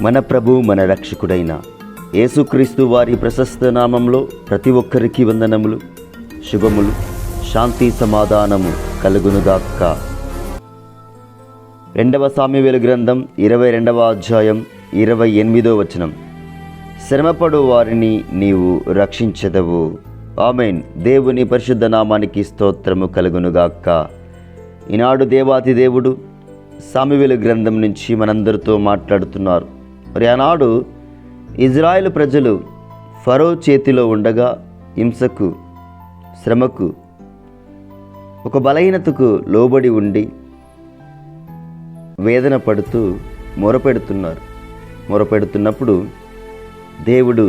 మన ప్రభు మన రక్షకుడైన యేసుక్రీస్తు వారి ప్రశస్త నామంలో ప్రతి ఒక్కరికి వందనములు, శుభములు, శాంతి సమాధానము కలుగునుగాక. 2 సామెవేలు గ్రంథం 22వ అధ్యాయం 28వ వచనం. శ్రమపడు వారిని నీవు రక్షించెదవు. ఆమేన్. దేవుని పరిశుద్ధ నామానికి స్తోత్రము కలుగునుగాక. ఈనాడు దేవాతి దేవుడు సామెవేలు గ్రంథం నుంచి మనందరితో మాట్లాడుతున్నారు. మరి ఆనాడు ఇజ్రాయేలు ప్రజలు ఫరో చేతిలో ఉండగా హింసకు, శ్రమకు, ఒక బలహీనతకు లోబడి ఉండి వేదన పడుతూ మొరపెడుతున్నప్పుడు దేవుడు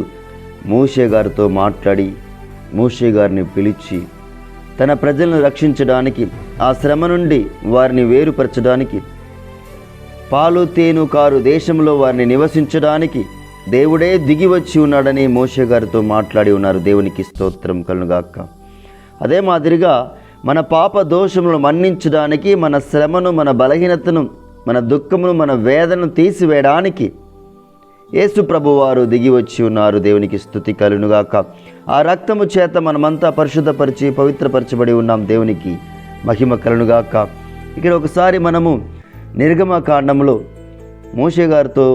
మోషే గారితో మాట్లాడి మోషే గారిని పిలిచి తన ప్రజలను రక్షించడానికి, ఆ శ్రమ నుండి వారిని వేరుపరచడానికి, పాలు తేను కారు దేశంలో వారిని నివసించడానికి దేవుడే దిగి వచ్చి ఉన్నాడని మోషే గారితో మాట్లాడి ఉన్నారు. దేవునికి స్తోత్రం కలుగుగాక. అదే మాదిరిగా మన పాప దోషములను మన్నించడానికి, మన శ్రమను, మన బలహీనతను, మన దుఃఖమును, మన వేదనను తీసివేయడానికి యేసు ప్రభువారు దిగి వచ్చి ఉన్నారు. దేవునికి స్తుతి కలుగుగాక. ఆ రక్తము చేత మనమంతా పరిశుద్ధపరిచి పవిత్రపరచబడి ఉన్నాం. దేవునికి మహిమ కలుగుగాక. ఇక్కడ ఒకసారి మనము నిర్గమకాండంలో మోషే గారితో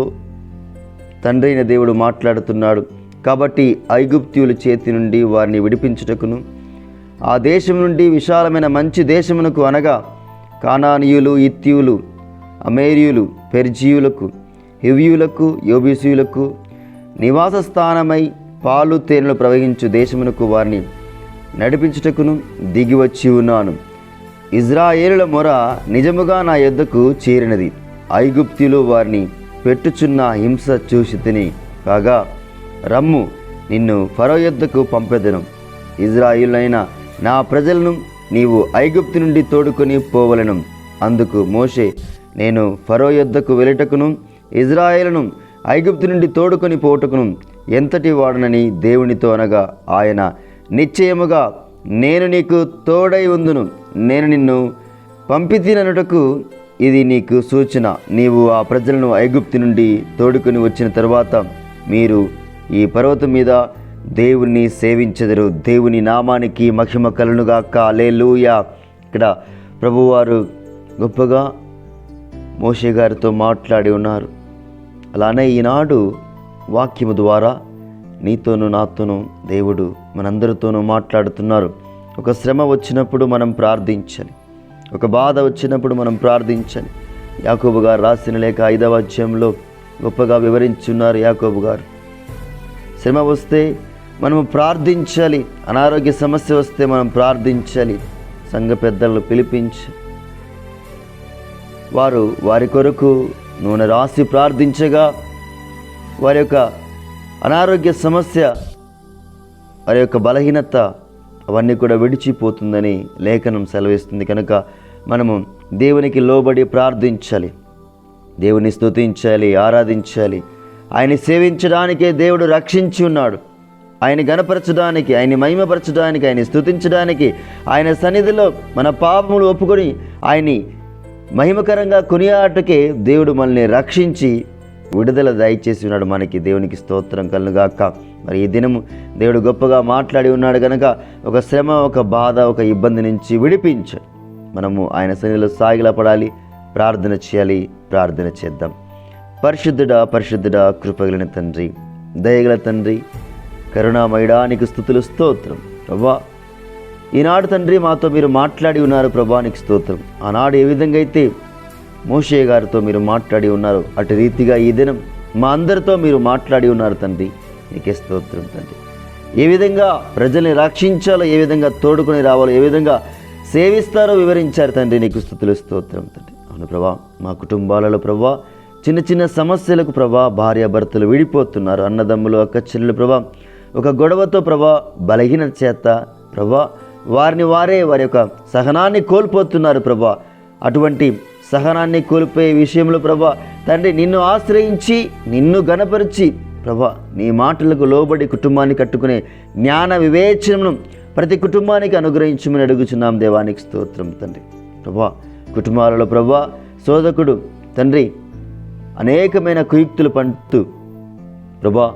తండ్రి అయిన దేవుడు మాట్లాడుతున్నాడు. కాబట్టి ఐగుప్తీయుల చేతి నుండి వారిని విడిపించుటకును, ఆ దేశం నుండి విశాలమైన మంచి దేశమునకు, అనగా కానానీయులు, హిత్తీయులు, అమోరీయులు, పెర్జీయులకు, హివ్వీయులకు, యెబూసీయులకు నివాస స్థానమై పాలు తేనెలు ప్రవహించు దేశమునకు వారిని నడిపించుటకును దిగివచ్చి ఉన్నాను. ఇజ్రాయేలుల మొర నిజముగా నా యొద్దకు చేరినది. ఐగుప్తీయులు వారిని పెట్టుచున్న హింస చూసి తిని కాగా, రమ్ము, నిన్ను ఫరో యొద్దకు పంపెదను. ఇజ్రాయేలులైన నా ప్రజలను నీవు ఐగుప్తు నుండి తోడుకొని పోవలెను. అందుకు మోషే, నేను ఫరో యొద్దకు వెళ్ళుటకును ఇజ్రాయేలును ఐగుప్తు నుండి తోడుకొని పోవుటకును ఎంతటి వాడునని దేవునితో అనగా, ఆయన, నిశ్చయముగా నేను నీకు తోడై ఉందును. నేను నిన్ను పంపితిననుటకు ఇది నీకు సూచన. నీవు ఆ ప్రజలను ఐగుప్తు నుండి తోడుకొని వచ్చిన తరువాత మీరు ఈ పర్వతం మీద దేవుణ్ణి సేవించెదరు. దేవుని నామానికి మహిమ కలుగుగాక. హల్లెలూయా. ఇక్కడ ప్రభువారు గొప్పగా మోషే గారితో మాట్లాడి ఉన్నారు. అలానే ఈనాడు వాక్యము ద్వారా నీతోనూ నాతోనూ దేవుడు మనందరితోనూ మాట్లాడుతున్నారు. ఒక శ్రమ వచ్చినప్పుడు మనం ప్రార్థించాలి, ఒక బాధ వచ్చినప్పుడు మనం ప్రార్థించాలి. యాకోబు గారు రాసిన లేఖ 5వ అధ్యాయంలో గొప్పగా వివరించున్నారు. యాకోబు గారు, శ్రమ వస్తే మనము ప్రార్థించాలి, అనారోగ్య సమస్య వస్తే మనం ప్రార్థించాలి. సంఘ పెద్దలను పిలిపించి వారి కొరకు నూనె రాసి ప్రార్థించగా వారి యొక్క అనారోగ్య సమస్య, వారి యొక్క బలహీనత అవన్నీ కూడా విడిచిపోతుందని లేఖనం సెలవిస్తుంది. కనుక మనము దేవునికి లోబడి ప్రార్థించాలి, దేవుని స్తుతించాలి, ఆరాధించాలి. ఆయన్ని సేవించడానికే దేవుడు రక్షించి ఉన్నాడు. ఆయన గణపరచడానికి, ఆయన్ని మహిమపరచడానికి, ఆయన్ని స్తుతించడానికి, ఆయన సన్నిధిలో మన పాపములు ఒప్పుకొని ఆయన్ని మహిమకరంగా కొనియాటకే దేవుడు మనల్ని రక్షించి విడుదల దయచేసి ఉన్నాడు. మనకి దేవునికి స్తోత్రం కలుగుగాక. మరి ఈ దినము దేవుడు గొప్పగా మాట్లాడి ఉన్నాడు కనుక ఒక శ్రమ, ఒక బాధ, ఒక ఇబ్బంది నుంచి విడిపించు మనము ఆయన సన్నిధిలో సాగిలపడాలి, ప్రార్థన చేయాలి. ప్రార్థన చేద్దాం. పరిశుద్ధుడా, కృపగలిగిన తండ్రి, దయగల తండ్రి, కరుణామయుడానికి స్తుతులు, స్తోత్రం. ప్రభా, ఈనాడు తండ్రి మాతో మీరు మాట్లాడి ఉన్నారు. ప్రభానికి స్తోత్రం. ఆనాడు ఏ విధంగా అయితే మోషే గారితో మీరు మాట్లాడి ఉన్నారు, అటు రీతిగా ఈ దినం మా అందరితో మీరు మాట్లాడి ఉన్నారు తండ్రి. నీకే స్తోత్రం తండ్రి. ఏ విధంగా ప్రజల్ని రక్షించాలో, ఏ విధంగా తోడుకొని రావాలో, ఏ విధంగా సేవిస్తారో వివరించారు తండ్రి. నీకు స్తుతులు, స్తోత్రం తండ్రి. అవును ప్రభా, మా కుటుంబాలలో ప్రభా చిన్న చిన్న సమస్యలకు ప్రభా భార్యాభర్తలు విడిపోతున్నారు, అన్నదమ్ములు, అక్క చెల్లెలు ప్రభా ఒక గొడవతో ప్రభా బలహీనత చేత ప్రభా వారి యొక్క సహనాన్ని కోల్పోతున్నారు ప్రభా. అటువంటి సహనాన్ని కోల్పోయే విషయంలో ప్రభా తండ్రి నిన్ను ఆశ్రయించి, నిన్ను గణపరిచి ప్రభా నీ మాటలకు లోబడి కుటుంబాన్ని కట్టుకునే జ్ఞాన వివేచనను ప్రతి కుటుంబానికి అనుగ్రహించమని అడుగుచున్నాం. దేవానికి స్తోత్రం తండ్రి. ప్రభా కుటుంబాలలో ప్రభా శోధకుడు తండ్రి అనేకమైన కుయుక్తులు పండుతూ ప్రభా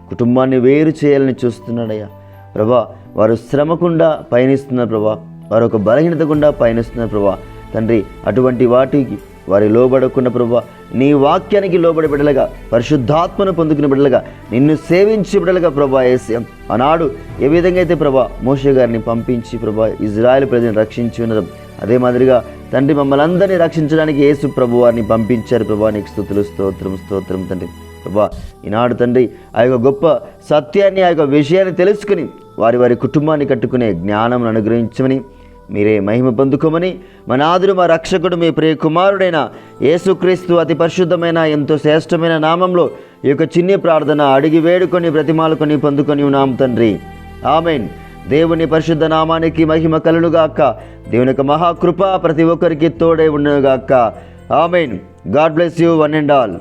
కుటుంబాన్ని వేరు చేయాలని చూస్తున్నాడయ్యా. ప్రభా వారు శ్రమకుండా పయనిస్తున్నారు ప్రభా, వారు ఒక బలహీనత గుండా పయనిస్తున్నారు ప్రభా. తండ్రి అటువంటి వాటికి వారి లోబడకుండా ప్రభా, నీ వాక్యానికి లోబడి బిడ్డలుగా, పరిశుద్ధాత్మను పొందుకునే బిడ్డలుగా, నిన్ను సేవించి బిడ్డలుగా ప్రభా యేసయ్య, ఆనాడు ఏ విధంగా అయితే ప్రభా మోషే గారిని పంపించి ప్రభా ఇజ్రాయేల్ ప్రజలను రక్షించి ఉన్నదో అదే మాదిరిగా తండ్రి మమ్మల్ని అందరినీ రక్షించడానికి యేసు ప్రభు వారిని పంపించారు ప్రభా. నీకు స్తుతులు, స్తోత్రం తండ్రి. ప్రభా ఈనాడు తండ్రి ఆ యొక్క గొప్ప సత్యాన్ని, ఆ యొక్క విషయాన్ని తెలుసుకుని వారి కుటుంబాన్ని కట్టుకునే జ్ఞానం అనుగ్రహించమని, మీరే మహిమ పొందుకోమని, మా నాథుడు మా రక్షకుడు మీ ప్రియ కుమారుడైన యేసుక్రీస్తు అతి పరిశుద్ధమైన ఎంతో శ్రేష్టమైన నామంలో ఈ యొక్క చిన్ని ప్రార్థన అడిగి వేడుకొని బ్రతిమాలుకొని పొందుకొని ఉన్నాం తండ్రి. ఆమెన్. దేవుని పరిశుద్ధ నామానికి మహిమ కలుగుగాక. దేవుని యొక్క మహాకృప ప్రతి ఒక్కరికి తోడై ఉండుగాక. Amen. God bless you one and all.